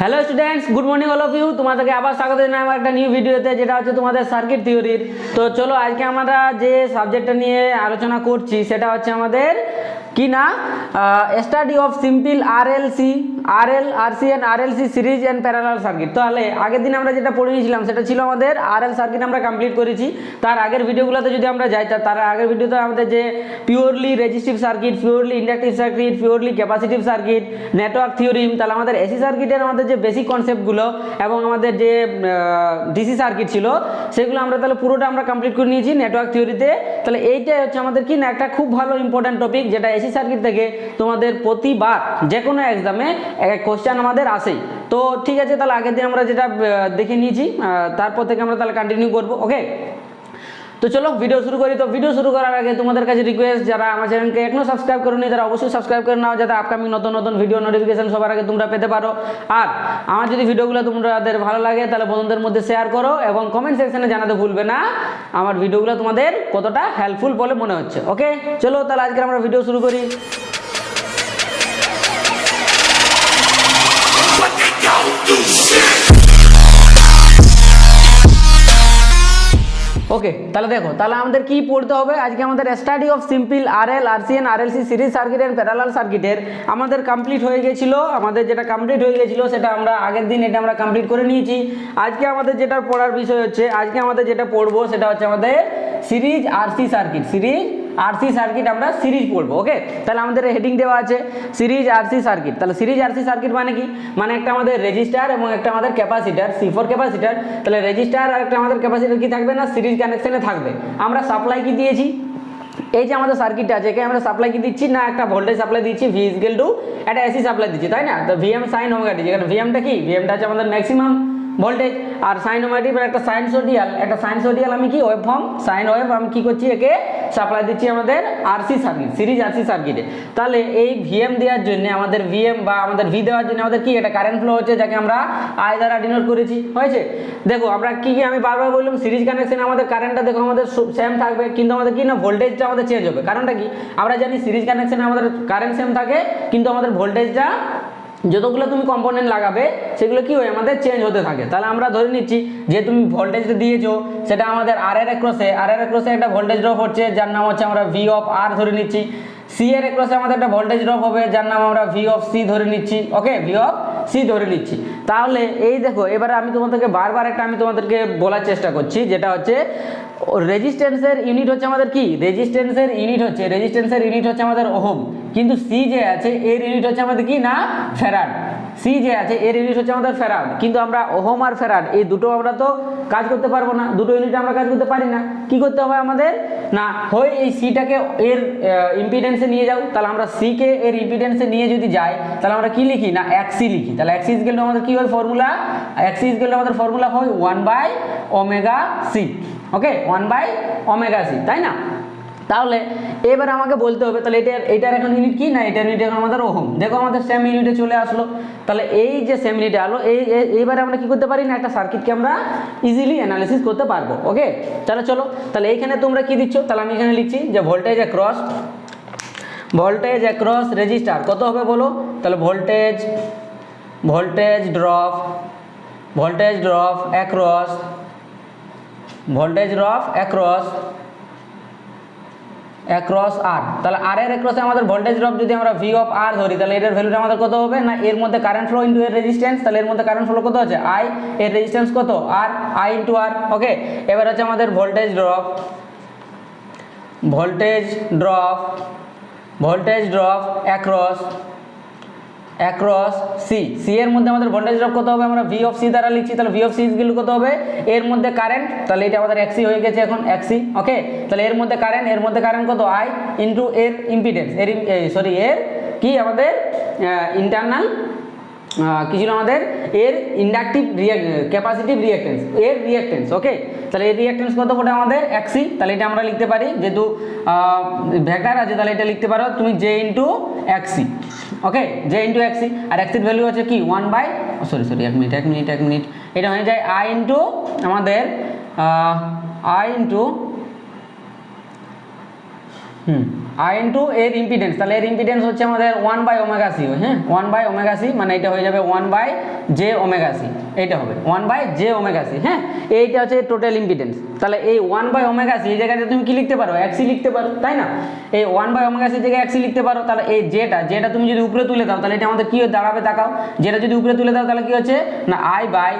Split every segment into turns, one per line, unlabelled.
Hello students, good morning all of you. তোমাদেরকে আবার স্বাগত জানাই আমার একটা নিউ ভিডিওতে, যেটা হচ্ছে তোমাদের সার্কিট থিওরির। তো চলো আজকে আমরা যে সাবজেক্টটা নিয়ে আলোচনা করছি সেটা হচ্ছে আমাদের কি না, study of simple RLC RC and RLC series and parallel circuit. তাহলে আগের দিন আমরা যেটা পড়ে নিয়েছিলাম সেটা ছিল আমাদের আরএল সার্কিট, আমরা কমপ্লিট করেছি। তার আগের ভিডিওগুলোতে যদি আমরা যাই, তার আগের ভিডিওতে আমাদের যে purely resistive circuit, purely inductive circuit, purely capacitive circuit, network theorem, তাহলে আমাদের এসি সার্কিটের আমাদের যে বেসিক কনসেপ্টগুলো এবং আমাদের যে ডিসি সার্কিট ছিল সেগুলো আমরা তাহলে পুরোটা আমরা কমপ্লিট করে নিয়েছি নেটওয়ার্ক থিওরিতে। তাহলে এইটাই হচ্ছে আমাদের কি না একটা খুব ভালো ইম্পর্ট্যান্ট টপিক, যেটা এসি সার্কিট থেকে তোমাদের প্রতিবার যে কোনো এক্সামে কোশ্চেন আমাদের আসেই। তো ঠিক আছে, তাহলে আগের দিন আমরা যেটা দেখে নিয়েছি তারপর থেকে আমরা তাহলে কন্টিনিউ করবো। ওকে, তো চলো ভিডিও শুরু করি। তো ভিডিও শুরু করার আগে তোমাদের কাছে রিকোয়েস্ট, যারা আমার চ্যানেলকে এখনো সাবস্ক্রাইব করোনি তারা অবশ্যই সাবস্ক্রাইব করে নাও, যাতে আপকামিং নতুন নতুন ভিডিও নোটিফিকেশন সবার আগে তোমরা পেতে পারো। আর আমার যদি ভিডিওগুলো তোমাদের ভালো লাগে তাহলে বন্ধুদের মধ্যে শেয়ার করো এবং কমেন্ট সেকশনে জানাতে ভুলবে না আমার ভিডিওগুলো তোমাদের কতটা হেল্পফুল বলে মনে হচ্ছে। ওকে, চলো তাহলে আজকে আমরা ভিডিও শুরু করি। ওকে, তাহলে দেখো, তাহলে আমাদের কি পড়তে হবে আজকে। আমাদের study of simple RL RC and RLC series circuit and parallel সার্কিটের আমাদের কমপ্লিট হয়ে গেছিল। আমাদের যেটা কমপ্লিট হয়ে গেছিল সেটা আমরা আগের দিন এটা আমরা কমপ্লিট করে নিয়েছি। আজকে আমাদের যেটা পড়ার বিষয় হচ্ছে, আজকে আমাদের যেটা পড়বো সেটা হচ্ছে আমাদের series RC circuit, series RC circuit আমরা সিরিজ পড়বো। ওকে, তাহলে আমাদের হেডিং দেওয়া আছে সিরিজ আরসি সার্কিট। তাহলে সিরিজ আরসি সার্কিট মানে কি, মানে একটা আমাদের রেজিস্টার এবং একটা আমাদের ক্যাপাসিটার, C4 ক্যাপাসিটার। তাহলে রেজিস্টার আর একটা আমাদের ক্যাপাসিটার কি থাকবে না, সিরিজ কানেকশনে থাকবে। আমরা সাপ্লাই কি দিয়েছি, এই যে আমাদের সার্কিটটা আছে, এখানে আমরা সাপ্লাই কি দিচ্ছি না, একটা ভোল্টেজ সাপ্লাই দিচ্ছি V = একটা এসি সাপ্লাই দিচ্ছি, তাই না? তো Vm sin ওমেগা t, যেখানে Vmটা কি, Vmটা হচ্ছে আমাদের ম্যাক্সিমাম ভোল্টেজ, আর সাইন ওমেগা t একটা সাইনসোডিয়াল আমি কি ওয়েভ ফর্ম, সাইন ওয়েভ আমি কি করছি, একে সাপ্লাই দিচ্ছি আমাদের আরসি সার্কিট, সিরিজ আরসি সার্কিটে। তাহলে এই Vm দেওয়ার জন্য আমাদের Vm বা আমাদের V দেওয়ার জন্য আমাদের কি একটা কারেন্ট ফ্লো হচ্ছে, যাকে আমরা I দ্বারা ডিনোট করেছি। হয়েছে, দেখো আমরা কি আমি বারবার বললাম সিরিজ কানেকশনে আমাদের কারেন্টটা দেখো আমাদের সেম থাকবে, কিন্তু আমাদের কি না ভোল্টেজটা আমাদের চেঞ্জ হবে। কারণটা কি, আমরা জানি সিরিজ কানেকশনে আমাদের কারেন্ট সেম থাকে, কিন্তু আমাদের ভোল্টেজটা যতগুলো তুমি কম্পোনেন্ট লাগাবে সেগুলো কি হয়, আমাদের চেঞ্জ হতে থাকে। তাহলে আমরা ধরে নিচ্ছি যে তুমি ভোল্টেজটা দিয়েছো সেটা আমাদের আর এর ক্রসে একটা ভোল্টেজ ড্রপ হচ্ছে, যার নাম হচ্ছে আমরা V অফ R ধরে নিচ্ছি। সি এর ক্রসে আমাদের একটা ভোল্টেজ ড্রপ হবে, যার নাম আমরা V অফ C ধরে নিচ্ছি। ওকে, V অফ C ধরে নিচ্ছি। তাহলে এই দেখো, এবারে আমি তোমাদেরকে বারবার একটা আমি তোমাদেরকে বলার চেষ্টা করছি, যেটা হচ্ছে রেজিস্ট্যান্সের ইউনিট হচ্ছে আমাদের কি, রেজিস্ট্যান্সের ইউনিট হচ্ছে আমাদের ওহম, কিন্তু সি যে আছে এর ইউনিট হচ্ছে আমাদের কি না, ফ্যারাড। সি যে আছে এর ইউনিট হচ্ছে আমাদের ফ্যারাড, কিন্তু আমরা ওহম আর ফ্যারাড এই দুটো আমরা তো কাজ করতে পারবো না, দুটো ইউনিটে আমরা কাজ করতে পারি না। কি করতে হবে আমাদের না, হয় এই সিটাকে এর ইম্পিডেন্সে নিয়ে যাও, তাহলে আমরা সি কে এর ইম্পিডেন্সে নিয়ে যদি যাই তাহলে আমরা কি লিখি না, XC লিখি। তাহলে XC = আমাদের কি হয় ফর্মুলা, XC = আমাদের ফর্মুলা হয় 1/ωc। ওকে, 1/ωc, তাই না? তাহলে এবার আমাকে বলতে হবে তাহলে এটার এখন ইউনিট কি না, এটার ইউনিট এখন আমাদের ওহম। দেখো আমাদের সেম ইউনিটে চলে আসলো। তাহলে এই যে সেম ইউনিটে আলো, এইবারে আমরা কি করতে পারি না, একটা সার্কিটকে আমরা ইজিলি অ্যানালিসিস করতে পারবো। ওকে, তাহলে চলো, তাহলে এইখানে তোমরা কি দিচ্ছ, তাহলে আমি এখানে লিখছি যে ভোল্টেজ অ্যাক্রস রেজিস্টার কত হবে বলো। তাহলে ভোল্টেজ ড্রপ অ্যাক্রস R। তাহলে R এর অ্যাক্রসে আমাদের ভোল্টেজ ড্রপ যদি আমরা V অফ R ধরি, তাহলে এটার ভ্যালুটা আমাদের কত হবে না, এর মধ্যে কারেন্ট ফ্লো ইনটু এর রেজিস্ট্যান্স। তাহলে এর মধ্যে কারেন্ট ফ্লো কত আছে, I, এর রেজিস্ট্যান্স কত R, I ইনটু R। ওকে, এবার হচ্ছে আমাদের ভোল্টেজ ড্রপ অ্যাক্রস সি এর মধ্যে আমাদের ভোল্টেজ ড্রপ কত হবে, আমরা V অফ C দ্বারা লিখছি। তাহলে V অফ C = কত হবে, এর মধ্যে কারেন্ট, তাহলে এটা আমাদের XC হয়ে গেছে এখন XC। ওকে, তাহলে এর মধ্যে কারেন্ট কত, I ইনটু এর ইম্পিডেন্স, এর কি আমাদের ইন্টারনাল কি ছিল আমাদের, এর ইন্ডাকটিভ ক্যাপাসিটিভ রিঅ্যাকট্যান্স, এর রিঅ্যাকট্যান্স। ওকে, তাহলে এর রিঅ্যাকট্যান্স কত করে আমাদের XC। তাহলে এটা আমরা লিখতে পারি, যেহেতু ভেক্টর আছে তাহলে এটা লিখতে পারো তুমি J ইনটু XC। ওকে, J ইনটু XC, আর XC এর ভ্যালু হচ্ছে কি 1/, এক মিনিট, এটা হয়ে যায় I ইনটু আমাদের I ইনটু আই ইন্টু এর ইম্পিডেন্স, তাহলে এর ইম্পিডেন্স হচ্ছে আমাদের 1/ωc, হ্যাঁ 1/ωc, মানে এটা হয়ে যাবে 1/jωc, এইটা হবে 1/jωc, হ্যাঁ এইটা হচ্ছে টোটাল ইম্পিডেন্স। তাহলে এই 1/ωc এই জায়গাতে তুমি কি লিখতে পারো, XC লিখতে পারো, তাই না? এই 1/ωc জায়গায় XC লিখতে পারো। তাহলে এই যেটা তুমি যদি উপরে তুলে দাও তাহলে এটা আমাদের কি দাঁড়াবে তাকাও, যেটা যদি উপরে তুলে দাও তাহলে কি হচ্ছে না I/ωc,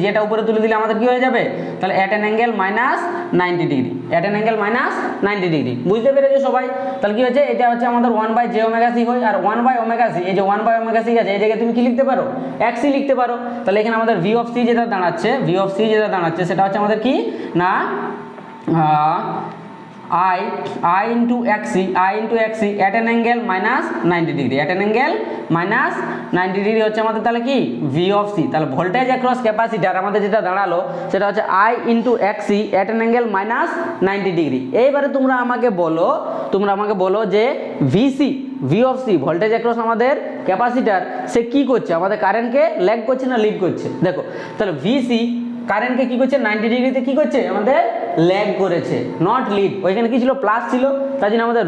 যেটা উপরে তুলে দিলে আমাদের কি হয়ে যাবে, তাহলে at an angle -90 degree, at an angle -90 degree, বুঝতে পেরেছো সবাই? তাহলে কি হচ্ছে, এটা হচ্ছে আমাদের 1/jωc হয়, আর 1/ωc এই যে 1/ωc আছে এই জায়গায় তুমি কি লিখতে পারো, XC লিখতে পারো। তাহলে এখানে আমাদের V of C যেটা দাঁড়াচ্ছে, সেটা হচ্ছে আমাদের কি না I into XC at an angle -90 degree, at an angle -90 degree হচ্ছে আমাদের তাহলে কি V of C। তাহলে ভোল্টেজ অ্যাক্রস ক্যাপাসিটার আমাদের যেটা দাঁড়ালো সেটা হচ্ছে I into XC at an angle -90 degree. এইবারে তোমরা আমাকে বলো যে V of C voltage across আমাদের ক্যাপাসিটার সে কি করছে, আমাদের কারেন্টকে ল্যাগ করছে না লিড করছে? দেখো তাহলে VC কারেন্টকে কি করছে, 90 ডিগ্রিতে কি করছে, আমাদের ল্যাগ করেছে, নট লিড। ওইখানে কি ছিল, প্লাস ছিল, তার জন্য আমাদের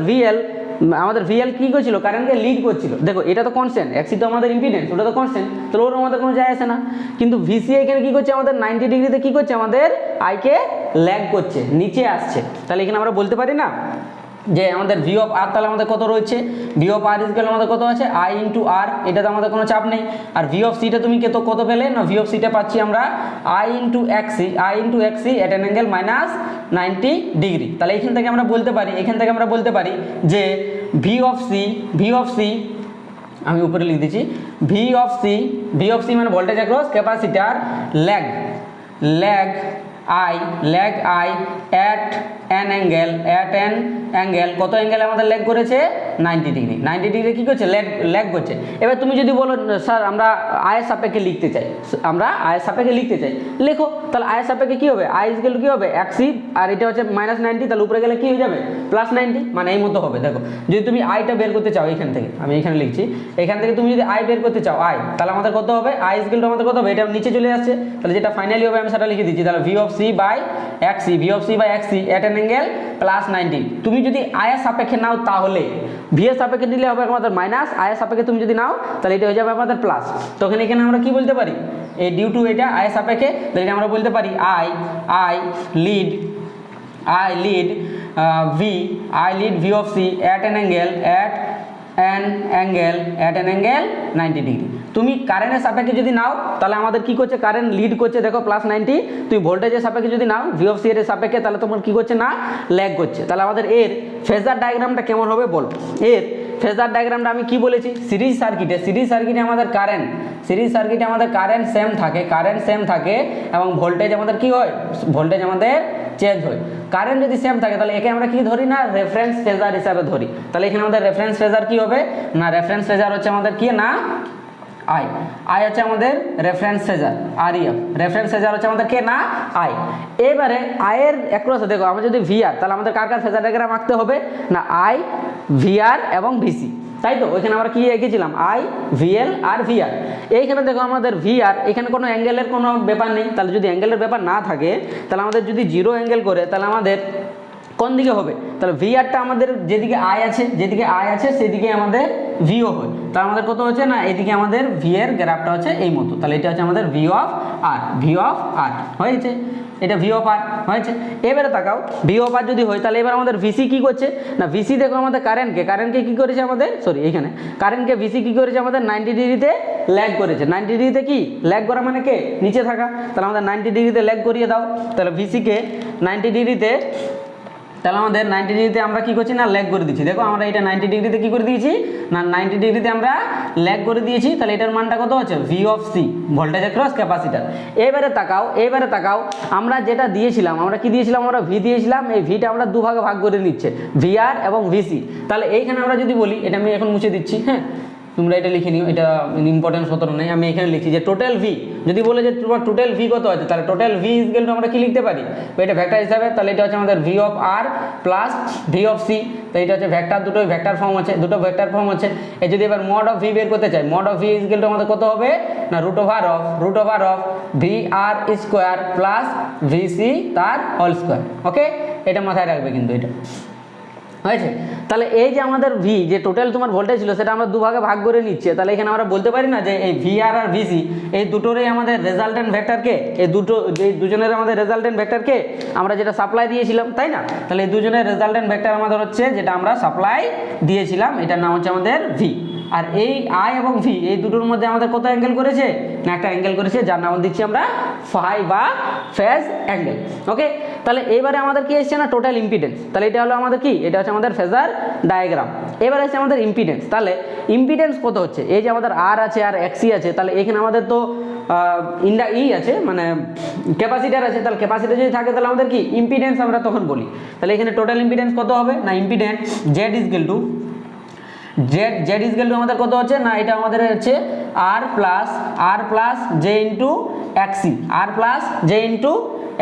VL কি করছিল, কারেন্টকে লিড করছিল। দেখো এটা তো কনস্ট্যান্ট, XC তো আমাদের ইম্পিডেন্স, ওটা তো কনস্ট্যান্ট, তাহলে ওর আমাদের কোনো যায় আসে না। কিন্তু VC এখানে কি করছে, আমাদের 90 ডিগ্রিতে কি করছে, আমাদের আইকে ল্যাগ করছে, নিচে আসছে। তাহলে এখানে আমরা বলতে পারি না যে আমাদের V of R তাহলে আমাদের কত রয়েছে, V of R ইজ আমাদের কত আছে, I into R, এটাতে আমাদের কোনো চাপ নেই। আর V of C টা তুমি কত পেলে না, V of C টা পাচ্ছি আমরা I into XC at an angle -90 degree. তাহলে এখান থেকে আমরা বলতে পারি যে V of C আমি উপরে লিখে দিচ্ছি, V of C মানে voltage across capacitor lag I at an angle কত অ্যাঙ্গেল আমাদের ল্যাগ করেছে, 90 ডিগ্রি কি করছে, ল্যাগ করছে। এবার তুমি যদি বলো স্যার আমরা আয়ের সাপেক্ষে লিখতে চাই, লেখো। তাহলে আয়ের সাপেক্ষে কি হবে, I ইকুয়াল টু কি হবে XC, আর এটা হচ্ছে -90, তাহলে উপরে গেলে কি হয়ে যাবে, +90, মানে এই মতো হবে। দেখো যদি তুমি আইটা বের করতে চাও, এখান থেকে আমি এখানে লিখছি, এখান থেকে তুমি যদি আই বের করতে চাও তাহলে আমাদের কত হবে, I ইকুয়াল টু আমাদের কত হবে, এটা নিচে চলে আসছে, তাহলে যেটা ফাইনালি হবে আমি সেটা লিখে দিচ্ছি। তাহলে V of C by XC at an angle +90। তুমি যদি আয়ের সাপেক্ষে নাও তাহলে V এর সাপেক্ষে দিলে হবে আমাদের মাইনাস, আয়ের সাপেক্ষে তুমি যদি নাও তাহলে এটা হয়ে যাবে আমাদের প্লাস। তখন এখানে আমরা কি বলতে পারি, এই ডিউ টু এটা আয়ের সাপেক্ষে, তাহলে এটা আমরা বলতে পারি I lead V of C at an angle 90 degree. তুমি কারেন্টের সাপেক্ষে যদি নাও তাহলে আমাদের কি করছে, কারেন্ট লিড করছে, দেখো +90। তুমি ভোল্টেজের সাপেক্ষে যদি নাও V of C এর সাপেক্ষে, তাহলে তোমার কি করছে না, ল্যাগ করছে। তাহলে আমাদের এর ফেজার ডায়াগ্রামটা কেমন হবে বলো। এর ফেজার ডায়াগ্রামটা আমি কি বলেছি, সিরিজ সার্কিটে আমাদের কারেন্ট সেম থাকে এবং ভোল্টেজ আমাদের কি হয়, ভোল্টেজ আমাদের চেঞ্জ হয়। কারেন্ট যদি সেম থাকে তাহলে একে আমরা কি ধরি না, রেফারেন্স ফেজার হিসাবে ধরি। তাহলে এখানে আমাদের রেফারেন্স ফেজার কি হবে না, রেফারেন্স ফেজার হচ্ছে আমাদের কি না I হচ্ছে আমাদের reference phasor, REF reference phasor হচ্ছে আমাদের কে না I। এবারে I এর অ্যাক্রস দেখো আমরা যদি VR, তাহলে আমাদের কার ফেজার ডায়াগ্রাম আঁকতে হবে না, I VR এবং VC, তাই তো? ওইখানে আমরা কি এঁকেছিলাম I VL আর VR। এইখানে দেখো আমাদের VR, এখানে কোনো অ্যাঙ্গেলের কোনো ব্যাপার নেই, তাহলে যদি অ্যাঙ্গেলের ব্যাপার না থাকে তাহলে আমাদের যদি 0 অ্যাঙ্গেল করে তাহলে আমাদের কোন দিকে হবে, তাহলে VRটা আমাদের যেদিকে I আছে সেদিকে আমাদের VO হয়। তাহলে আমাদের কত হচ্ছে না, এদিকে আমাদের V এর গ্রাফটা হচ্ছে এই মতো, তাহলে এটা হচ্ছে আমাদের V of R হয়েছে, এটা V of R হয়েছে। এবারে তাকাও V of R যদি হয় তাহলে এবার আমাদের VC কি করছে না, VC দেখো আমাদের কারেন্টকে কি করেছে আমাদের, এখানে কারেন্টকে VC কি করেছে আমাদের 90 ডিগ্রিতে ল্যাগ করেছে। 90 ডিগ্রিতে কি ল্যাগ করা মানে কে, নিচে থাকা, তাহলে আমাদের 90 ডিগ্রিতে ল্যাগ করিয়ে দাও। তাহলে VC কে 90 ডিগ্রিতে, তাহলে আমাদের 90 ডিগ্রিতে আমরা কি করছি না, ল্যাগ করে দিচ্ছি। দেখো আমরা এটা 90 ডিগ্রিতে কি করে দিয়েছি না, 90 ডিগ্রিতে আমরা ল্যাগ করে দিয়েছি। তাহলে এটার মানটা কত হচ্ছে, V of C voltage across capacitor. এবারে তাকাও আমরা যেটা দিয়েছিলাম, আমরা কি দিয়েছিলাম, আমরা V দিয়েছিলাম, এই Vটা আমরা দুভাগে ভাগ করে নিচ্ছে, VR এবং VC। তাহলে এইখানে আমরা যদি বলি, এটা আমি এখন মুছে দিচ্ছি, হ্যাঁ তোমরা এটা লিখে নিও, এটা ইম্পর্টেন্স অত নেই, আমি এখানে লিখছি যে টোটাল V, যদি বলে যে তোমার টোটাল V কত আছে, তাহলে টোটাল V ইকুয়াল টু আমরা কি লিখতে পারি, এটা ভেক্টর হিসাবে, তাহলে এটা হচ্ছে আমাদের V of R plus V of C। তো এটা হচ্ছে ভেক্টর, দুটো ভেক্টর ফর্ম আছে। এই যদি এবার মড অফ V বের করতে চাই, mod of V equal to আমাদের কত হবে না root over of V R square plus VC তার হোল স্কোয়ার। ওকে, এটা মাথায় রাখবে কিন্তু, এটা হয়েছে। তাহলে এই যে আমাদের ভি যে টোটাল তোমার ভোল্টেজ ছিল সেটা আমরা দুভাগে ভাগ করে নিচ্ছে, তাহলে এখানে আমরা বলতে পারি না যে এই ভি আর ভিসি এই দুটোরই আমাদের রেজাল্টেন্ট ভেক্টরকে, এই দুজনের আমাদের রেজাল্টেন্ট ভেক্টরকে আমরা যেটা সাপ্লাই দিয়েছিলাম, তাই না? তাহলে এই দুজনের রেজাল্টেন্ট ভেক্টর আমাদের হচ্ছে যেটা আমরা সাপ্লাই দিয়েছিলাম, এটার নাম হচ্ছে আমাদের ভি। আর এই আই এবং ভি এই দুটোর মধ্যে আমাদের কত অ্যাঙ্গেল করেছে, না একটা অ্যাঙ্গেল করেছে, যার নাম দিচ্ছি আমরা ফাই বা ফেজ অ্যাঙ্গেল। ওকে, তাহলে এবারে আমাদের কি এসছে না টোটাল ইম্পিডেন্স, তাহলে এটা হলো আমাদের কি, এটা হচ্ছে আমাদের ফেজার ডায়াগ্রাম। এবার আছে আমাদের ইম্পিডেন্স, তাহলে ইম্পিডেন্স কত হচ্ছে, এই যে আমাদের আর আছে আর এক্সি আছে, তাহলে এখানে আমাদের তো আছে মানে ক্যাপাসিটার আছে, তাহলে ক্যাপাসিটার যদি থাকে তাহলে আমাদের কি ইম্পিডেন্স আমরা তখন বলি। তাহলে এখানে টোটাল ইম্পিডেন্স কত হবে, না ইম্পিডেন্স জেড ইজগেল টু আমাদের কত হচ্ছে, না এটা আমাদের হচ্ছে আর প্লাস জে ইন্টু এক্সি, আর প্লাস জে ইন্টু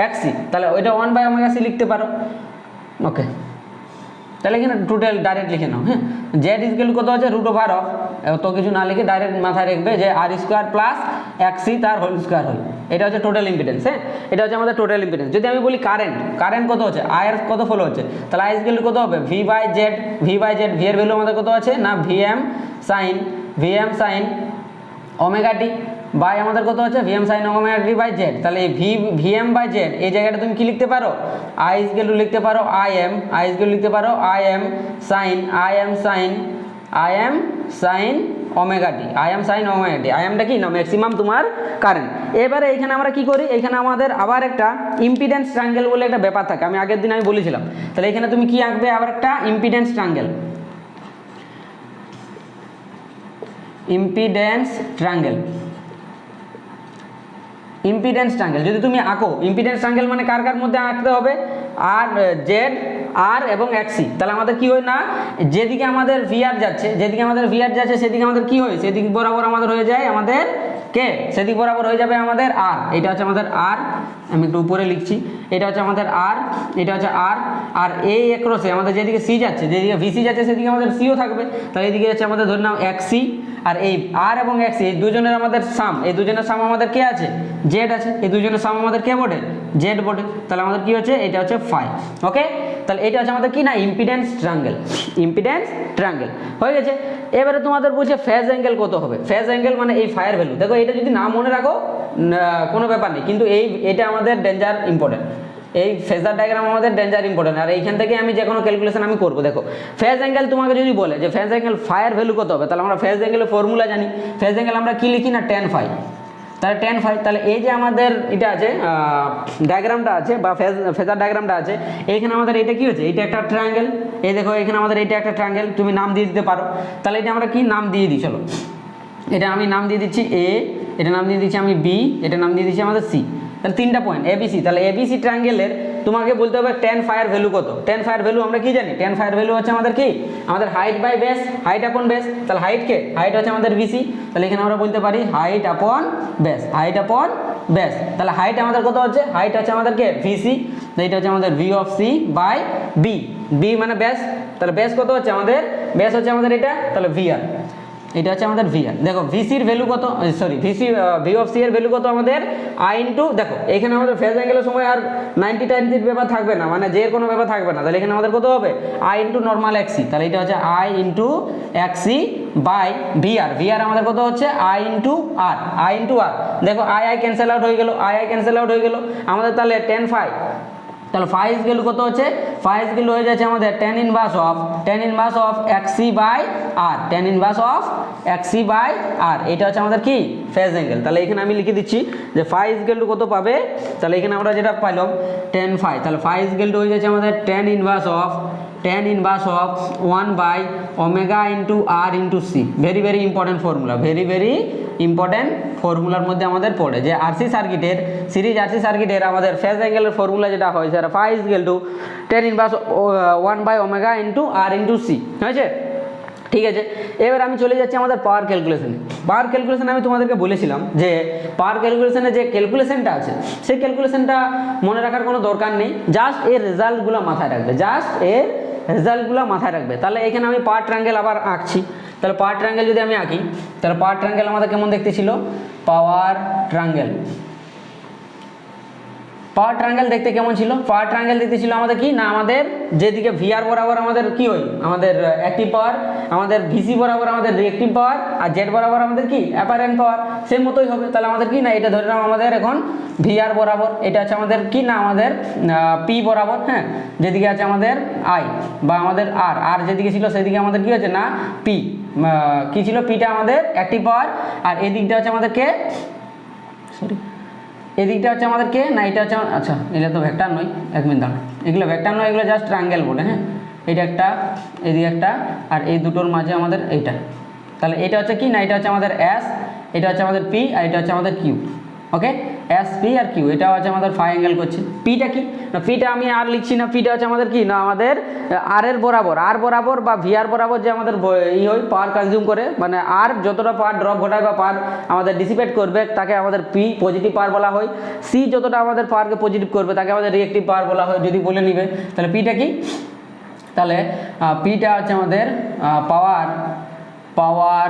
এক্সি, তাহলে ওইটা 1/ωc লিখতে পারো। ওকে, তাহলে এখানে টোটাল ডাইরেক্ট লিখে নাও। হ্যাঁ, জেড ইজগেল কত হচ্ছে রুট ওভার অফ, তো কিছু না লিখে ডাইরেক্ট মাথায় রাখবে যে আর স্কোয়ার প্লাস এক্সি তার হোল স্কোয়ার হয়, এটা হচ্ছে টোটাল ইম্পিডেন্স। হ্যাঁ, এটা হচ্ছে আমাদের টোটাল ইম্পিডেন্স। যদি আমি বলি কারেন্ট কত হচ্ছে, আই এর কত ফলো হচ্ছে, তাহলে আই ইজগেল কত হবে ভি বাই জেড, ভি এর ভ্যালু আমাদের কত আছে, না VM sine omega T by আমাদের কত হচ্ছে VM sine omega T by Z. তাহলে এই ভিএম বাই জেড এই জায়গাটা তুমি কি লিখতে পারো, আই ইজগেল টু লিখতে পারো আই ইজগেল লিখতে পারো আই এম সাইন ওমেগা টি, আইএমটা কি না ম্যাক্সিমাম তোমার কারেন্ট। এবারে এখানে আমরা কি করি, এখানে আমাদের আবার একটা ইম্পিডেন্স ট্রায়াঙ্গেল বলে একটা ব্যাপার থাকে, আমি আগের দিন বলেছিলাম। তাহলে এখানে তুমি কি আঁকবে, আবার একটা ইম্পিডেন্স ট্রায়াঙ্গেল যদি তুমি আঁকো, ইম্পিডেন্স ট্রায়াঙ্গেল মানে কার কার মধ্যে আঁকতে হবে, আর জেড আর এবং এক্সি। তাহলে আমাদের কি হয় না, যেদিকে আমাদের ভিআর যাচ্ছে সেদিকে আমাদের কি হয়, সেদিক বরাবর আমাদের হয়ে যায় আমাদের কে, সেদিক বরাবর হয়ে যাবে আমাদের আর, এটা হচ্ছে আমাদের আর, আমি একটু উপরে লিখছি, এটা হচ্ছে আমাদের আর, এটা হচ্ছে আর এই একরসে আমাদের যেদিকে সি যাচ্ছে, যেদিকে ভিসি যাচ্ছে সেদিকে আমাদের সিও থাকবে, তাহলে এইদিকে যাচ্ছে আমাদের ধরে নাও এক্সি, আর এই আর এবং এক্সি এই দুজনের আমাদের সাম, এই দুজনের সাম আমাদের কে আছে, জেড আছে, এই দুজনের সাম আমাদের কে বটে, জেড বটে, তাহলে আমাদের কি হচ্ছে, এটা হচ্ছে ফাই। ওকে, তাহলে এটা হচ্ছে আমাদের কি না ইম্পিডেন্স ট্রায়াঙ্গেল হয়ে গেছে। এবারে তোমাদের বলছে ফেজ অ্যাঙ্গেল কত হবে, ফেজ অ্যাঙ্গেল মানে এই ফায়ার ভ্যালু। দেখো এটা যদি না মনে রাখো কোনো ব্যাপার নেই, কিন্তু এটা আমাদের ডেঞ্জার ইম্পর্টেন্ট, এই ফেজার ডায়াগ্রাম আমাদের ডেঞ্জার ইম্পর্টেন্ট। আর এইখান থেকে আমি যে কোনো ক্যালকুলেশন আমি করবো। দেখো ফেজ অ্যাঙ্গেল তোমাকে যদি বলে যে ফেজ অ্যাঙ্গেল ফায়ার ভ্যালু কত হবে, তাহলে আমরা ফেজ অ্যাঙ্গেলের ফর্মুলা জানি, ফেজ অ্যাঙ্গেল আমরা কি লিখি না tan phi, তাহলে tan phi। তাহলে এই যে আমাদের এটা আছে ডায়াগ্রামটা আছে বা ফেজার ডায়াগ্রামটা আছে, এইখানে আমাদের এটা কি হচ্ছে, এটা একটা ট্রায়াঙ্গেল, এই দেখো এখানে আমাদের এটা একটা ট্রায়াঙ্গেল, তুমি নাম দিয়ে দিতে পারো। তাহলে এটা আমরা কি নাম দিয়ে দিই, চলো এটা আমি নাম দিয়ে দিচ্ছি এ, এটা নাম দিয়ে দিচ্ছি আমি বি, এটা নাম দিয়ে দিচ্ছি আমাদের সি। তাহলে তিনটা পয়েন্ট এবিসি। তাহলে এবিসি ট্রায়াঙ্গেলের তোমাকে বলতে হবে tan phi এর ভ্যালু কত। tan phi এর ভ্যালু আমরা কি জানি, tan phi এর ভ্যালু হচ্ছে আমাদের কি, আমাদের হাইট বাই বেস, হাইট আপন বেস। তাহলে হাইট হচ্ছে আমাদের বিসি, তাহলে এখানে আমরা বলতে পারি হাইট আপন বেস। তাহলে হাইট আমাদের কত হচ্ছে, হাইট হচ্ছে আমাদের কে ভিসি, এইটা হচ্ছে আমাদের V of C by B মানে বেস। তাহলে বেস কত হচ্ছে আমাদের, বেস হচ্ছে আমাদের এটা, তাহলে ভিআর, এটা হচ্ছে আমাদের ভিআর। দেখো ভিসির ভ্যালু কত, সরি ভি অফ সি এর ভ্যালু কত আমাদের আই ইন্টু, দেখো এখানে আমাদের ফেজ অ্যাঙ্গেলের সময় আর 90 ব্যাপার থাকবে না, মানে যে কোনো ব্যাপার থাকবে না। তাহলে এখানে আমাদের কত হবে আই ইন্টু নর্মাল এক্সি, তাহলে এটা হচ্ছে আই ইন্টু এক্সি বাই ভিআর আমাদের কত হচ্ছে আই ইন্টু আর। দেখো আই ক্যান্সেল আউট হয়ে গেল, আমাদের তাহলে tan phi, তাহলে ফাই ইজগেল কত হচ্ছে, ফাই ইজগেল হয়ে যাচ্ছে আমাদের tan ইনভার্স অফ এক্সি বাই আর, এটা হচ্ছে আমাদের কি ফেজ অ্যাঙ্গেল। তাহলে এখানে আমি লিখে দিচ্ছি যে ফাই ইজগেল কত পাবে, তাহলে এখানে আমরা যেটা পাইলাম tan phi, তাহলে ফাই ইজগেল হয়ে যাচ্ছে আমাদের tan inverse of 1/ω into R into C. Very important ফর্মুলার মধ্যে আমাদের পড়ে যে সিরিজ আরসি সার্কিটের আমাদের ফেজ অ্যাঙ্গেলের ফর্মুলা যেটা হয় সেটা phi is equal to tan inverse 1/ω into R into C হয়েছে। ঠিক আছে, এবার আমি চলে যাচ্ছি আমাদের পাওয়ার ক্যালকুলেশনে। আমি তোমাদেরকে বলেছিলাম যে পাওয়ার ক্যালকুলেশনে যে ক্যালকুলেশনটা আছে সেই ক্যালকুলেশনটা মনে রাখার কোনো দরকার নেই, জাস্ট এর রেজাল্টগুলো মাথায় রাখবে, তাহলে এখানে আমি পাওয়ার ট্রায়াঙ্গেল আবার আঁকছি। তাহলে পাওয়ার ট্রায়াঙ্গেল যদি আমি আঁকি, তাহলে পাওয়ার ট্রায়াঙ্গেল আমাদের কেমন দেখতে ছিল? পাওয়ার ট্রায়াঙ্গেল, পাওয়ার ট্রায়াঙ্গেল দেখতে কেমন ছিল? পাওয়ার ট্রায়াঙ্গেল দেখতে ছিল আমাদের কি না, আমাদের যেদিকে ভিআর বরাবর আমাদের কি হয়, আমাদের অ্যাক্টিভ পাওয়ার, আমাদের ভিসি বরাবর আমাদের রিঅ্যাক্টিভ পাওয়ার, আর জেড বরাবর আমাদের কি অ্যাপারেন্ট পাওয়ার, সেম মতোই হবে। তাহলে আমাদের কি না, এটা ধরে নাও আমাদের এখন ভিআর বরাবর, এটা আছে আমাদের কি না, আমাদের পি বরাবর, হ্যাঁ, যেদিকে আছে আমাদের আই বা আমাদের আর, আর যেদিকে ছিল সেদিকে আমাদের কি হচ্ছে না পি, কি ছিল পিটা আমাদের অ্যাক্টিভ পাওয়ার, আর এই দিকটা হচ্ছে আমাদের কে, সরি এদিকটা হচ্ছে আমাদের কে না, এটা হচ্ছে আচ্ছা এটা তো ভেক্টর নয়, এক মিনিট দাঁড়ান, এগুলো ভেক্টর নয়, এগুলো জাস্ট ট্রায়াঙ্গেল বলে, হ্যাঁ, এটা একটা এদিকে একটা, আর এই দুটোর মাঝে আমাদের এইটা, তাহলে এটা হচ্ছে কি না, এটা হচ্ছে আমাদের এস, এটা হচ্ছে আমাদের পি, আর এটা হচ্ছে আমাদের কিউ। ওকে, এস পি আর কিউ, এটা হচ্ছে আমাদের ফাই অ্যাঙ্গেল করছে। পিটা কি না, পিটা আমি আর লিখছি না, পিটা হচ্ছে আমাদের কি না, আমাদের আর এর বরাবর, আর বরাবর বা ভিআর বরাবর যে আমাদের হয় পাওয়ার কনজিউম করে, মানে আর যতটা পাওয়ার ড্রপ ঘটায় বা পাওয়ার আমাদের ডিসিপেট করবে তাকে আমাদের পি পজিটিভ পাওয়ার বলা হয়। সি যতটা আমাদের পাওয়ারকে পজিটিভ করবে তাকে আমাদের রিঅ্যাক্টিভ পাওয়ার বলা হয়, যদি বলে নিবে। তাহলে পিটা কি, তাহলে পিটা হচ্ছে আমাদের power, power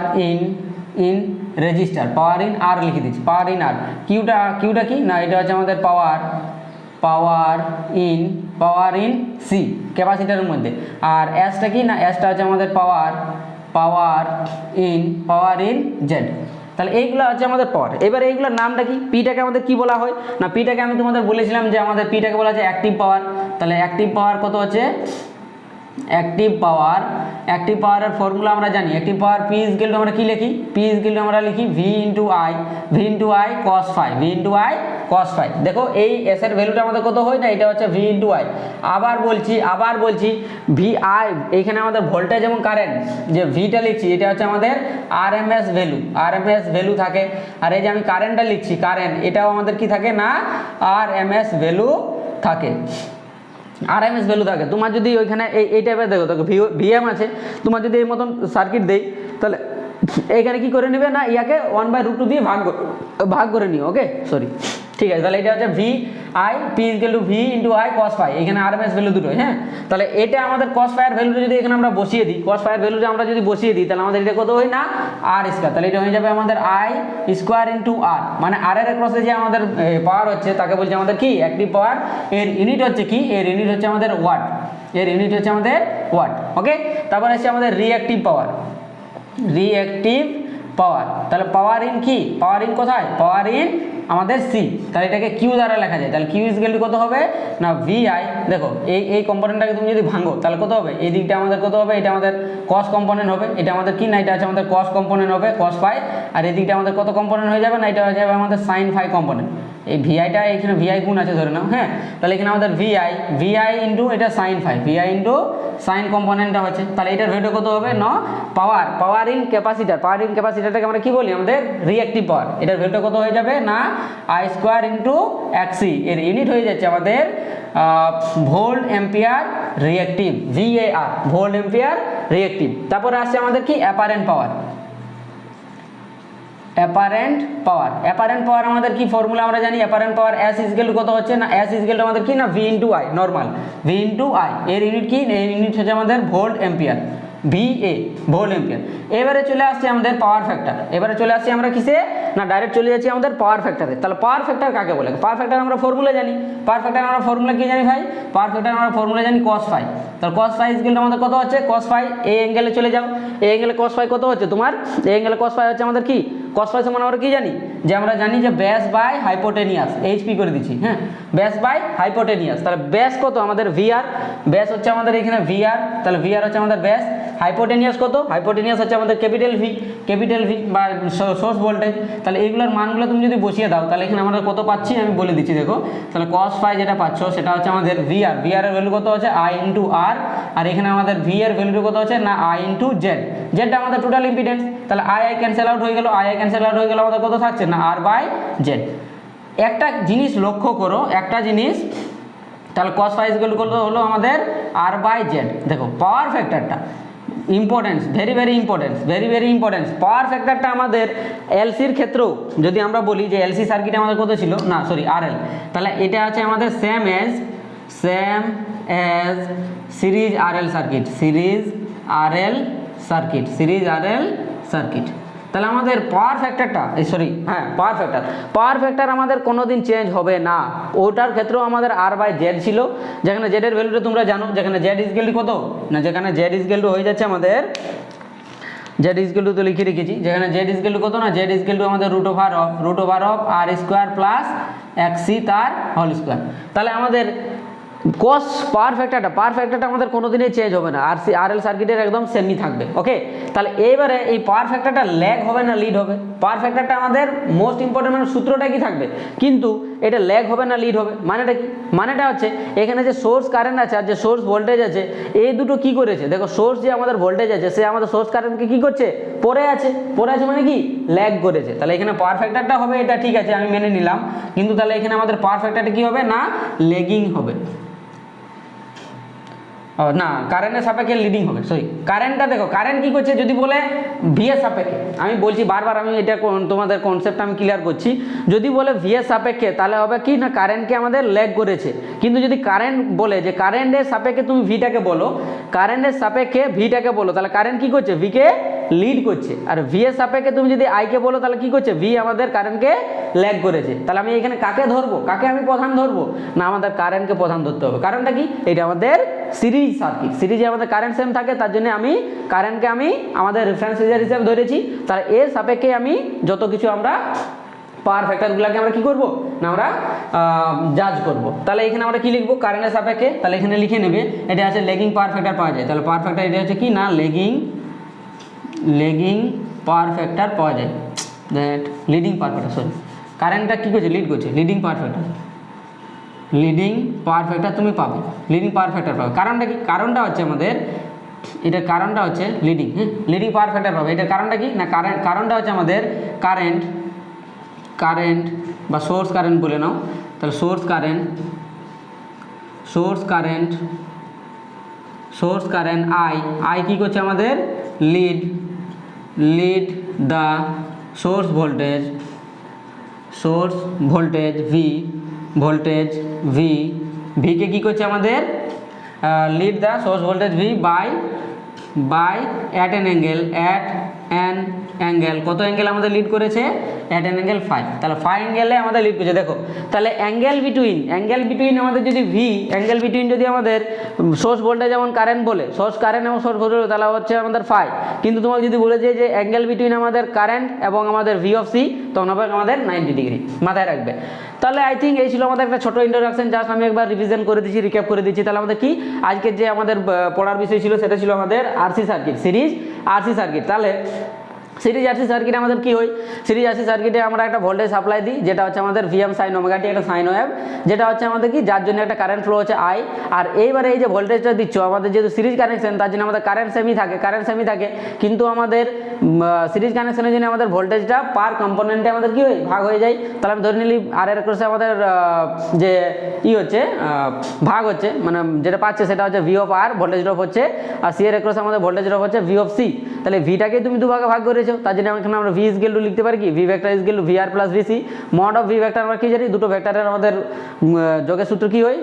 in resistor, power in R লিখে দিচ্ছি, পাওয়ার ইন আর। কিউটা কি না, এটা হচ্ছে আমাদের পাওয়ার ইন সি ক্যাপাসিটারের মধ্যে। আর এসটা কি না, এসটা হচ্ছে আমাদের পাওয়ার ইন জেড। তাহলে এইগুলো হচ্ছে আমাদের পাওয়ার। এবার এইগুলোর নামটা কি, পিটাকে আমাদের কি বলা হয় না, পিটাকে আমি তোমাদের বলেছিলাম যে আমাদের পিটাকে বলা হচ্ছে অ্যাক্টিভ পাওয়ার। তাহলে অ্যাক্টিভ পাওয়ার কত হচ্ছে, অ্যাক্টিভ পাওয়ারের ফর্মুলা আমরা জানি, active power P is equal to আমরা কি লিখি, পি ইজ ইকুয়াল টু আমরা লিখি V into I cos phi. দেখো এই এস এর ভ্যালুটা আমাদের কত হয় না, এটা হচ্ছে ভি ইন্টু আই। আবার বলছি ভি আই, এইখানে আমাদের ভোল্টেজ এবং কারেন্ট যে ভিটা লিখছি এটা হচ্ছে আমাদের আরএমএস ভ্যালু থাকে। আর এই যে আমি কারেন্টটা লিখছি, কারেন্ট এটাও আমাদের কি থাকে না, আরএমএস ভ্যালু থাকে, আরএমএস ভ্যালু থাকে। তোমার যদি ওইখানে এই টাইপের দেখো ভিএম আছে, তোমার যদি এই মতন সার্কিট দেই, তাহলে এইখানে কি করে নেবে না, ইয়াকে 1/√2 দিয়ে ভাগ করে নিও। ওকে, সরি, ঠিক আছে। তাহলে এটা হচ্ছে V I P equal to V into I cos phi, এখানে আরএমএস ভ্যালু দুটোই, হ্যাঁ। তাহলে এটা আমাদের কস ফাইয়ের ভ্যালুটা যদি এখানে আমরা বসিয়ে দিই, কস ফাইয়ের ভ্যালুটা আমরা যদি বসিয়ে দিই, তাহলে আমাদের এটা কত হয় না, আর স্কয়ার। তাহলে এটা হয়ে যাবে আমাদের আই স্কোয়ার ইন্টু আর, মানে আর এর ক্রসে যে আমাদের পাওয়ার হচ্ছে তাকে বলছে আমাদের কি অ্যাক্টিভ পাওয়ার। এর ইউনিট হচ্ছে কি, এর ইউনিট হচ্ছে আমাদের ওয়াট, ওকে। তারপর আসছে আমাদের রিঅ্যাক্টিভ পাওয়ার, তাহলে পাওয়ার ইন কি, পাওয়ার ইন কোথায়, পাওয়ার ইন আমাদের সি। তাহলে এটাকে কিউ দ্বারা লেখা যায়। তাহলে কিউ ইজ ইকুয়াল টু কত হবে না, ভি আই। দেখো এই কম্পোনেন্টটাকে তুমি যদি ভাঙো তাহলে কত হবে, এই দিকটা আমাদের কত হবে, এটা আমাদের কস কম্পোনেন্ট হবে, এটা আমাদের কি না, এটা আছে আমাদের কস কম্পোনেন্ট হবে, কস ফাই। আর এই দিকটা আমাদের কত কম্পোনেন্ট হয়ে যাবে না, এটা হয়ে যাবে আমাদের সাইন ফাই কম্পোনেন্ট। এই ভিআইটা এখানে ভিআই গুণ আছে ধরে নাও, হ্যাঁ। তাহলে এখানে আমাদের ভিআই ইন্টু এটা sine phi, VI into sine কম্পোনেন্টটা হচ্ছে। তাহলে এটার ভ্যালু কত হবে না, পাওয়ার ইন ক্যাপাসিটারটাকে আমরা কি বলি, আমাদের রিঅ্যাক্টিভ পাওয়ার। এটার ভ্যালুটা কত হয়ে যাবে না, আই স্কোয়ার ইন্টু এক্সি, এর ইউনিট হয়ে যাচ্ছে আমাদের volt ampere reactive, VAR, volt ampere reactive. তারপরে আসছে আমাদের কি অ্যাপারেন্ট পাওয়ার, আমাদের কি ফর্মুলা আমরা জানি, apparent power S is equal to কত হচ্ছে না, এস ইজ ইকুয়াল টু আমাদের কি না, V into I, normal V into I. এর ইউনিট কি, এর ইউনিট হচ্ছে আমাদের volt ampere, VA, volt ampere. এবারে চলে আসছে আমাদের পাওয়ার ফ্যাক্টর, আমরা কিসে না, ডাইরেক্ট চলে যাচ্ছি আমাদের পাওয়ার ফ্যাক্টরে। তাহলে পাওয়ার ফ্যাক্টর কাকে বলে, পাওয়ার ফ্যাক্টর আমরা ফর্মুলা জানি, কি জানি ভাই, পাওয়ার ফ্যাক্টর আমরা ফর্মুলা জানি কস ফাই। তাহলে cos phi is equal to আমাদের কত হচ্ছে, কস ফাই এই অ্যাঙ্গেলে চলে যাও, এই অ্যাঙ্গেলে কস ফাই কত হচ্ছে তোমার, এই অ্যাঙ্গেলে কস ফাই হচ্ছে আমাদের কি, কস ফাই সমান আমরা কি জানি, যে আমরা জানি যে ব্যাস বাই হাইপোটেনিয়াস, এইচপি করে দিচ্ছি, হ্যাঁ, ব্যাস বাই হাইপোটেনিয়াস। তাহলে ব্যাস কত আমাদের ভিআর, ব্যাস হচ্ছে আমাদের এখানে ভিআর, তাহলে ভিআর হচ্ছে আমাদের ব্যাস। হাইপোটেনিয়াস কত, হাইপোটেনিয়াস হচ্ছে আমাদের ক্যাপিটাল ভি বা সোর্স ভোল্টেজ। তাহলে এইগুলোর মানগুলো তুমি যদি বসিয়ে দাও, তাহলে এখানে আমরা কত পাচ্ছি আমি বলে দিচ্ছি, দেখো। তাহলে কস ফাই যেটা পাচ্ছ সেটা হচ্ছে আমাদের ভিআর, এর ভ্যালু কত হচ্ছে আই ইন্টু আর, আর এখানে আমাদের ভি এর ভ্যালু কত হচ্ছে না, আই ইন্টু জেড, জেডটা আমাদের টোটাল ইম্পিডেন্স। তাহলে আই ক্যান্সেল আউট হয়ে গেল, আমাদের কত থাকছে না, আর বাই জেড। একটা জিনিস লক্ষ্য করো, তাহলে cos phi is equal to কত হলো আমাদের আর বাই জেড। দেখো পাওয়ার ফ্যাক্টরটা importance, very very importance. Power ফ্যাক্টরটা আমাদের এলসির ক্ষেত্রেও যদি আমরা বলি যে এলসি সার্কিটে আমাদের কত ছিল না, সরি আরএল, তাহলে এটা আছে আমাদের same as series RL circuit, series RL circuit. তাহলে আমাদের পাওয়ার ফ্যাক্টরটা পাওয়ার ফ্যাক্টর আমাদের কোনোদিন চেঞ্জ হবে না। ওটার ক্ষেত্রেও আমাদের R/Z ছিল, যেখানে Z এর ভ্যালুটা তোমরা জানো, যেখানে Z ইকুয়াল টু কত না, যেখানে Z ইকুয়াল টু হয়ে যাচ্ছে আমাদের Z ইকুয়াল টু তো লিখে রেখেছি, যেখানে Z ইকুয়াল টু কত না, Z ইকুয়াল টু আমাদের root over of R square plus XC তার হোল স্কোয়ার। তাহলে আমাদের কস পাওয়ার ফ্যাক্টরটা আমাদের কোনোদিনই চেঞ্জ হবে না, RL সার্কিটের একদম সেমই থাকবে। ওকে, তাহলে এইবারে এই পাওয়ার ফ্যাক্টরটা ল্যাগ হবে না লিড হবে? পাওয়ার ফ্যাক্টরটা আমাদের মোস্ট ইম্পর্টেন্ট, মানে সূত্রটা কি থাকবে, কিন্তু এটা ল্যাগ হবে না লিড হবে। মানেটা কি? মানেটা হচ্ছে এখানে যে সোর্স কারেন্ট আছে আর যে সোর্স ভোল্টেজ আছে, এই দুটো কি করেছে, দেখো সোর্স যে আমাদের ভোল্টেজ আছে সে আমাদের সোর্স কারেন্টকে কি করছে, পরে আছে মানে কি ল্যাগ করেছে। তাহলে এখানে পাওয়ার ফ্যাক্টরটা হবে, এটা ঠিক আছে আমি মেনে নিলাম, কিন্তু তাহলে এখানে আমাদের পাওয়ার ফ্যাক্টরটা কি হবে না, ল্যাগিং হবে না, কারেন্টের সাপেক্ষে লিডিং হবে। সরি, কারেন্টটা দেখো, কারেন্ট কি করছে যদি বলে ভি এর সাপেক্ষে, আমি বলছি বারবার, আমি এটা তোমাদের কনসেপ্ট আমি ক্লিয়ার করছি, যদি বলে ভি এর সাপেক্ষে তাহলে হবে কি না, কারেন্টকে আমাদের ল্যাগ করেছে। কিন্তু যদি কারেন্ট বলে যে কারেন্টের সাপেক্ষে তুমি ভিটাকে বলো, কারেন্টের সাপেক্ষে ভিটাকে বলো, তাহলে কারেন্ট কি করছে, ভিকে লিড করছে। আর ভি এর সাপেক্ষে তুমি যদি আইকে বলো, তাহলে কি করছে, ভি আমাদের কারেন্টকে ল্যাগ করেছে। তাহলে আমি এখানে কাকে ধরবো, কাকে আমি প্রধান ধরবো না, আমাদের কারেন্টকে প্রধান ধরতে হবে। কারণটা কি, এটা আমাদের সিরিজ সার্কিট, সিরিজে আমাদের কারেন্ট সেম থাকে, তার জন্য আমি কারেন্টকে আমি আমাদের রেফারেন্স ফেজার হিসেবে ধরেছি। তাহলে এর সাপেক্ষে আমি যত কিছু আমরা পাওয়ার ফ্যাক্টরগুলোকে আমরা কি করব না, আমরা জাজ করব। তাহলে এখানে আমরা কি লিখবো, কারেন্টের সাপেক্ষে, তাহলে এখানে লিখে নেবে এটা আছে লেগিং পাওয়ার ফ্যাক্টর পাওয়া যায়। তাহলে পাওয়ার ফ্যাক্টর এটা হচ্ছে কি না, লেগিং পাওয়ার ফ্যাক্টর পাওয়া যায়, that leading power factor, sorry কারেন্টটা কী করছে, লিড করছে, লিডিং পাওয়ার ফ্যাক্টর তুমি পাবে, লিডিং পাওয়ার ফ্যাক্টর পাবে। কারণটা কি, কারণটা হচ্ছে আমাদের এটার কারণটা হচ্ছে লিডিং, লিডিং পাওয়ার ফ্যাক্টর পাবে। এটার কারণটা কি না, কারণটা হচ্ছে আমাদের কারেন্ট বা সোর্স কারেন্ট বলে নাও। তাহলে সোর্স কারেন্ট আই কি করছে আমাদের, lead the source voltage V কে কি করছে আমাদের, lead the source voltage V by at an angle, কত অ্যাঙ্গেল আমাদের লিড করেছে, অ্যাট অ্যান অ্যাঙ্গেল ফাই। তাহলে ফাই অ্যাঙ্গেলে আমাদের লিড করেছে। দেখো তাহলে অ্যাঙ্গেল বিটুইন আমাদের যদি অ্যাঙ্গেল বিটুইন যদি আমাদের সোর্স ভোল্টেজ যেমন কারেন্ট বলে, সোর্স কারেন্ট এবং সোর্স ভোল্টেজ, তাহলে হচ্ছে আমাদের ফাই। কিন্তু তোমাকে যদি বলে যে অ্যাঙ্গেল বিটুইন আমাদের কারেন্ট এবং আমাদের ভি অফ সি, তখন হবে আমাদের 90 ডিগ্রি, মাথায় রাখবে। তাহলে আই থিঙ্ক এই ছিল আমাদের একটা ছোটো ইন্ট্রোডাকশন, জাস্ট আমি একবার রিভিশন করে দিচ্ছি, রিক্যাপ করে দিচ্ছি। তাহলে আমাদের কি আজকের যে আমাদের পড়ার বিষয় ছিল সেটা ছিল আমাদের RC circuit, series RC circuit. তাহলে সিরিজ আরসি সার্কিটে আমাদের কি হয়, সিরিজ আরসি সার্কিটে আমরা একটা ভোল্টেজ সাপ্লাই দিই, যেটা হচ্ছে আমাদের ভিএম সাইন ওমেগা টি, একটা সাইন ওয়েভ, যেটা হচ্ছে আমাদের কি, যার জন্য একটা কারেন্ট ফ্লো হচ্ছে আই। আর এইবারে এই যে ভোল্টেজটা দিচ্ছ আমাদের যেহেতু সিরিজ কানেকশন, তার জন্য আমাদের কারেন্ট সেমই থাকে, কিন্তু আমাদের সিরিজ কানেকশনের জন্য আমাদের ভোল্টেজটা পার কম্পোনেন্টে আমাদের কি হয়, ভাগ হয়ে যায়। তাহলে আমি ধরে নিলি আর এর ক্রসে আমাদের যে হচ্ছে ভাগ হচ্ছে, মানে যেটা পাচ্ছে সেটা হচ্ছে V of R, voltage drop হচ্ছে, আর সি এর ক্রসে আমাদের ভোল্টেজ ড্রপ হচ্ছে ভি অফ সি। তাহলে ভিটাকে তুমি দুভাগে ভাগ করেছো, তার জন্য এখানে আমরা ভি ইকুয়াল টু লিখতে পারি কি, V vector equal to V R plus VC. Mod of V vector আমরা কি জানি, দুটো ভেক্টরের আমাদের যোগের সূত্র কি হয়,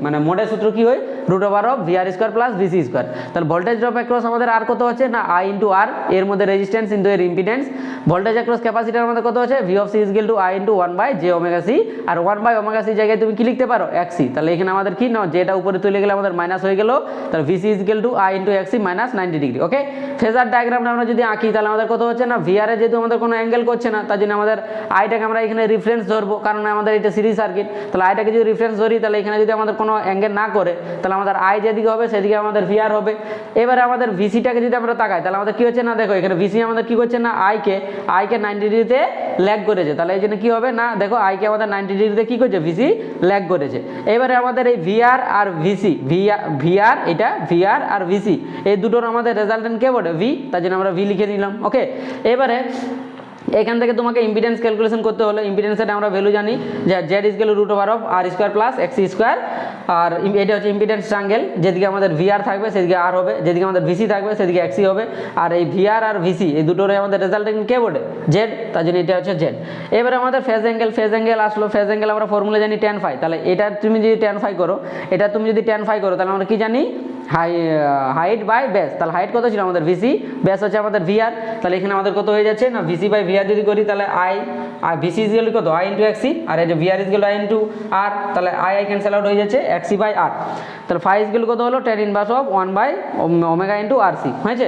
মানে মোডের সূত্র কি হয়, root over of V R square plus VC square. তাহলে ভোল্টেজ ড্রপ অ্যাক্রস আমাদের আর কত হচ্ছে না, আই ইন্টু আর, এর মধ্যে রেজিস্ট্যান্স ইন্টু এর ইম্পিডেন্স। ভোল্টেজ অ্যাক্রস ক্যাপাসিটার আমাদের কত হচ্ছে, V of C equal to I into 1/j omega C, আর 1/ওমেগা সি জায়গায় তুমি কি লিখতে পারো, এক্সি। তাহলে এখানে আমাদের কি না, যেটা উপরে তুলে গেলে আমাদের মাইনাস হয়ে গেল, তাহলে VC equal to I into XC minus 90 degree. Okay, phasor ডায়াগ্রামটা আমরা যদি আঁকি, তাহলে আমাদের কত হচ্ছে না, ভি আর এ যেহেতু আমাদের কোনো অ্যাঙ্গেল করছে না, তার জন্য আমাদের আইটাকে আমরা এখানে রিফারেন্স ধরবো, কারণ আমাদের এটা সিরিজ সার্কিট। তাহলে আইটাকে যদি রিফারেন্স ধরি, তাহলে এখানে যদি আমাদের কোনো অ্যাঙ্গেল না করে, তাহলে আমাদের আই যেদিকে হবে সেদিকে আমাদের ভি আর হবে। এবারে আমাদের ভিসিটাকে যদি আমরা তাকাই, তাহলে আমাদের কি হচ্ছে না, দেখো এখানে ভিসি আমাদের কি করছে না, আইকে 90 ডিগ্রিতে ল্যাগ করেছে। তাহলে এই জন্য কি হবে না, দেখো আইকে আমাদের 90 ডিগ্রিতে কি করছে, ভিসি ল্যাগ করেছে। এবারে আমাদের এই ভিআর আর ভিসি, ভিআর এটা ভিআর আর ভিসি, এই দুটোর আমাদের রেজাল্টেন্ট কে বলে, ভি, তার জন্য আমরা ভি লিখে নিলাম। ওকে, এবারে এখান থেকে তোমাকে ইম্পিডেন্স ক্যালকুলেশন করতে হলে, ইম্পিডেন্সের আমরা ভ্যালু জানি যে Z is equal root over of R square plus XC square. আর এটা হচ্ছে ইম্পিডেন্স ট্রাঙ্গেল, যেদিকে আমাদের ভিআর থাকবে সেদিকে আর হবে, যেদিকে আমাদের ভিসি থাকবে সেদিকে এক্সি হবে। আর এই ভিআর আর ভিসি এই দুটোরে আমাদের রেজাল্টেন্ট কে বলে, জেড, তার জন্য এটা হচ্ছে জেড। এবারে আমাদের ফেজ অ্যাঙ্গেল আসলো, ফেজ অ্যাঙ্গেল আমরা ফর্মুলা জানি tan ফাই। তাহলে এটা তুমি যদি tan ফাই করো, তাহলে আমরা কি জানি, হাইট বাই ব্যাস, তাহলে হাইট কত ছিল আমাদের ভিসি, ব্যাস হচ্ছে আমাদের ভিআর, তাহলে এখানে আমাদের কত হয়ে যাচ্ছে না ভিসি বাই ভিআর যদি করি তাহলে আই, আর ভিসি ইজ গেল কত আই ইন্টু এক্সি, আর এই যে ভিআর ইজ গেল আই ইন্টু আর, তাহলে আই ক্যান্সেল আউট হয়ে যাচ্ছে এক্সি বাই আর, তাহলে ফাই ইজ গেল কত হলো tan inverse of omega into RC হয়েছে,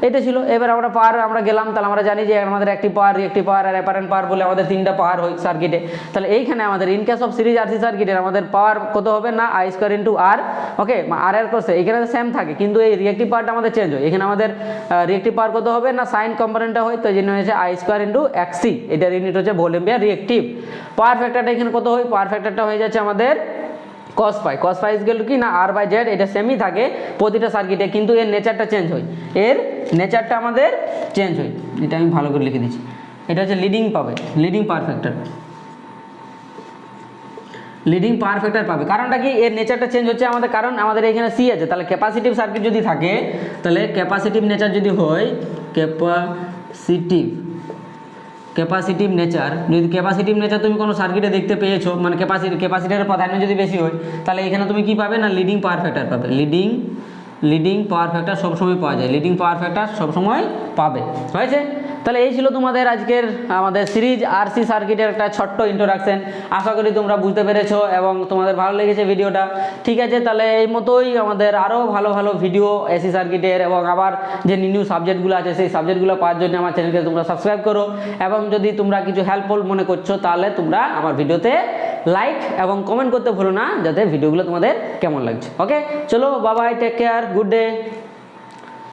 এটা ছিল। এবার আমরা পাওয়ার আমরা গেলাম, তাহলে আমরা জানি যে আমাদের অ্যাক্টিভ পাওয়ার, রিঅ্যাক্টিভ পাওয়ার আর অ্যাপারেন্ট পাওয়ার বলে আমাদের তিনটা পাওয়ার হয় সার্কিটে। তাহলে এইখানে আমাদের in case of series RC সার্কিটের আমাদের পাওয়ার কত হবে না আই স্কোয়ার ইন্টু আর, ওকে আর এর করছে এখানে সেম থাকে কিন্তু এই রিঅ্যাক্টিভ পাওয়ারটা আমাদের চেঞ্জ হয়, এখানে আমাদের রিঅ্যাক্টিভ পাওয়ার কত হবে না সাইন কম্পোনেন্টটা হয়, তো এই জন্য হচ্ছে আই স্কোয়ার ইন্টু এক্সি, এটার ইউনিট হচ্ছে ভোল্ট এম্পিয়ার রিঅ্যাক্টিভ। পাওয়ার ফ্যাক্টরটা এখানে কত হয়, পাওয়ার ফ্যাক্টরটা হয়ে যাচ্ছে আমাদের cos phi ইজ গেল কি না আর বাই জেড, এটা সেমই থাকে প্রতিটা সার্কিটে, কিন্তু এর নেচারটা চেঞ্জ হয়, এর নেচারটা আমাদের চেঞ্জ হয়, এটা আমি ভালো করে লিখে দিচ্ছি, এটা হচ্ছে লিডিং পাবে, leading power factor, leading power factor পাবে। কারণটা কি, এর নেচারটা চেঞ্জ হচ্ছে আমাদের, কারণ আমাদের এখানে সি আছে, তাহলে ক্যাপাসিটিভ সার্কিট যদি থাকে, তাহলে ক্যাপাসিটিভ নেচার যদি হয়, ক্যাপাসিটিভ নেচার যদি ক্যাপাসিটিভ নেচার তুমি কোনো সার্কিটে দেখতে পেয়েছো, মানে ক্যাপাসিটারের প্রাধান্য যদি বেশি হয়, তাহলে এখানে তুমি কি পাবে না লিডিং পাওয়ার ফ্যাক্টর পাবে, লিডিং পাওয়ার ফ্যাক্টর সবসময় পাওয়া যায়, লিডিং পাওয়ার ফ্যাক্টর সবসময় পাবে হয়েছে। তাহলে এই ছিল তোমাদের আজকের আমাদের সিরিজ আরসি সার্কিটের একটা ছোট্ট ইন্ট্রোডাকশন, আশা করি তোমরা বুঝতে পেরেছো এবং তোমাদের ভালো লেগেছে ভিডিওটা। ঠিক আছে, তাহলে এই মতোই আমাদের আরও ভালো ভালো ভিডিও এসি সার্কিটের এবং আবার যে নিউ সাবজেক্টগুলো আছে সেই সাবজেক্টগুলো পাওয়ার জন্য আমার চ্যানেলকে তোমরা সাবস্ক্রাইব করো, এবং যদি তোমরা কিছু হেল্পফুল মনে করছো তাহলে তোমরা আমার ভিডিওতে লাইক এবং কমেন্ট করতে ভুলো না, যাতে ভিডিওগুলো তোমাদের কেমন লাগছে। ওকে, চলো bye bye, take care, good day.